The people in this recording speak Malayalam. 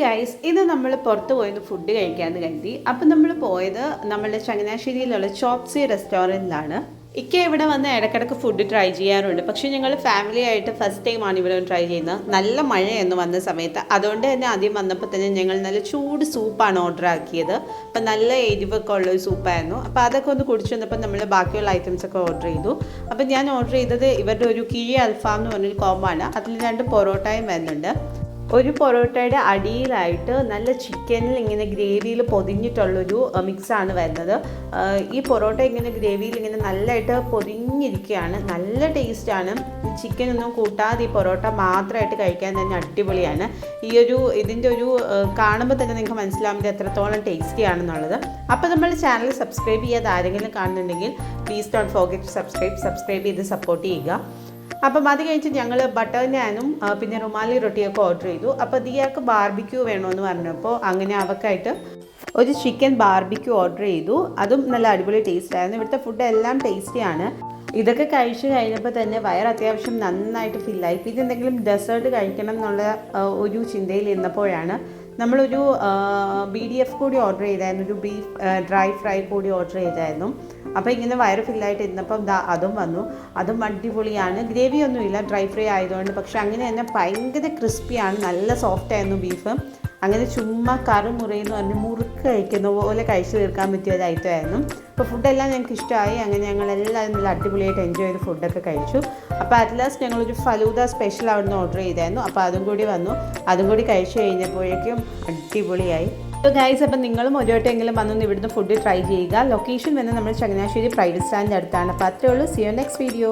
ഗൈസ്, ഇന്ന് നമ്മൾ പുറത്ത് പോയിരുന്നു ഫുഡ് കഴിക്കാമെന്ന് കരുതി. അപ്പം നമ്മൾ പോയത് നമ്മുടെ ചങ്ങനാശ്ശേരിയിലുള്ള ചോപ്സി റെസ്റ്റോറൻറ്റിലാണ്. ഇക്ക ഇവിടെ വന്ന് ഇടയ്ക്കിടയ്ക്ക് ഫുഡ് ട്രൈ ചെയ്യാറുണ്ട്. പക്ഷേ ഞങ്ങൾ ഫാമിലി ആയിട്ട് ഫസ്റ്റ് ടൈമാണ് ഇവിടെ ട്രൈ ചെയ്യുന്നത്. നല്ല മഴയായിരുന്നു വന്ന സമയത്ത്. അതുകൊണ്ട് തന്നെ ആദ്യം വന്നപ്പോൾ തന്നെ ഞങ്ങൾ നല്ല ചൂട് സൂപ്പാണ് ഓർഡർ ആക്കിയത്. അപ്പം നല്ല എരിവൊക്കെ ഉള്ളൊരു സൂപ്പായിരുന്നു. അപ്പോൾ അതൊക്കെ ഒന്ന് കുടിച്ചു വന്നപ്പോൾ നമ്മൾ ബാക്കിയുള്ള ഐറ്റംസൊക്കെ ഓർഡർ ചെയ്തു. അപ്പം ഞാൻ ഓർഡർ ചെയ്തത് ഇവരുടെ ഒരു കിഴി അൽഫാം എന്ന് പറഞ്ഞൊരു കോമ്പാണ്. അതിൽ 2 പൊറോട്ടയും വരുന്നുണ്ട്. ഒരു പൊറോട്ടയുടെ അടിയിലായിട്ട് നല്ല ചിക്കനിൽ ഇങ്ങനെ ഗ്രേവിയിൽ പൊതിഞ്ഞിട്ടുള്ളൊരു മിക്സാണ് വരുന്നത്. ഈ പൊറോട്ട ഇങ്ങനെ ഗ്രേവിയിൽ ഇങ്ങനെ നല്ലതായിട്ട് പൊതിഞ്ഞിരിക്കുകയാണ്. നല്ല ടേസ്റ്റാണ്. ചിക്കനൊന്നും കൂട്ടാതെ ഈ പൊറോട്ട മാത്രമായിട്ട് കഴിക്കാൻ തന്നെ അടിപൊളിയാണ്. ഇതിൻ്റെ ഒരു കാണുമ്പോൾ തന്നെ നിങ്ങൾക്ക് മനസ്സിലാവുന്നത് എത്രത്തോളം ടേസ്റ്റി ആണെന്നുള്ളത്. അപ്പോൾ നമ്മൾ ചാനൽ സബ്സ്ക്രൈബ് ചെയ്യാതെ ആരെങ്കിലും കാണുന്നുണ്ടെങ്കിൽ please don't forget to subscribe ചെയ്ത് സപ്പോർട്ട് ചെയ്യുക. അപ്പം അത് കഴിഞ്ഞിട്ട് ഞങ്ങൾ ബട്ടർ നാനും പിന്നെ റുമാലി റൊട്ടിയൊക്കെ ഓർഡർ ചെയ്തു. അപ്പോൾ ദിയാക്ക് ബാർബിക്യൂ വേണമെന്ന് പറഞ്ഞപ്പോൾ അങ്ങനെ അവക്കായിട്ട് ഒരു ചിക്കൻ ബാർബിക്യൂ ഓർഡർ ചെയ്തു. അതും നല്ല അടിപൊളി ടേസ്റ്റ് ആയിരുന്നു. ഇവിടുത്തെ ഫുഡ് എല്ലാം ടേസ്റ്റിയാണ്. ഇതൊക്കെ കഴിച്ച് കഴിഞ്ഞപ്പോൾ തന്നെ വയർ അത്യാവശ്യം നന്നായിട്ട് ഫില്ലായി. പിന്നെ എന്തെങ്കിലും ഡെസേർട്ട് കഴിക്കണം എന്നുള്ള ഒരു ചിന്തയിൽ ഇരുന്നപ്പോഴാണ് നമ്മളൊരു BDF കൂടി ഓർഡർ ചെയ്തായിരുന്നു. ഒരു ബീഫ് ഡ്രൈ ഫ്രൈ കൂടി ഓർഡർ ചെയ്തായിരുന്നു. അപ്പോൾ ഇങ്ങനെ വയറ് ഫില്ലായിട്ട് ഇരുന്നപ്പം അതും വന്നു. അതും അടിപൊളിയാണ്. ഗ്രേവിയൊന്നുമില്ല, ഡ്രൈ ഫ്രൈ ആയതുകൊണ്ട്. പക്ഷെ അങ്ങനെ തന്നെ ഭയങ്കര ക്രിസ്പിയാണ്. നല്ല സോഫ്റ്റ് ആയിരുന്നു ബീഫ്. അങ്ങനെ ചുമ്മാ കറുമുറയെന്ന് പറഞ്ഞ് മുറുക്ക് കഴിക്കുന്ന പോലെ കഴിച്ചു തീർക്കാൻ പറ്റിയ ഒരു ഐറ്റം ആയിരുന്നു. അപ്പോൾ ഫുഡെല്ലാം ഞങ്ങൾക്ക് ഇഷ്ടമായി. അങ്ങനെ ഞങ്ങളെല്ലാവരും നല്ല അടിപൊളിയായിട്ട് എൻജോയ് ചെയ്ത് ഫുഡൊക്കെ കഴിച്ചു. അപ്പോൾ അറ്റ് ലാസ്റ്റ് ഞങ്ങളൊരു ഫലൂദ സ്പെഷ്യൽ അവിടുന്ന് ഓർഡർ ചെയ്തായിരുന്നു. അപ്പോൾ അതും കൂടി വന്നു. അതും കൂടി കഴിച്ചു കഴിഞ്ഞപ്പോഴേക്കും അടിപൊളിയായി. അപ്പോൾ ഗൈസ്, അപ്പം നിങ്ങളും ഒരു വട്ടമെങ്കിലും വന്നൊന്ന് ഇവിടുന്ന് ഫുഡ് ട്രൈ ചെയ്യുക. ലൊക്കേഷൻ വന്ന് നമ്മൾ ചങ്ങനാശ്ശേരി പ്രൈവറ്റ് സ്റ്റാൻഡിൻ്റെ അടുത്താണ്. അപ്പോൾ അത്രയേ ഉള്ളൂ. C you next video.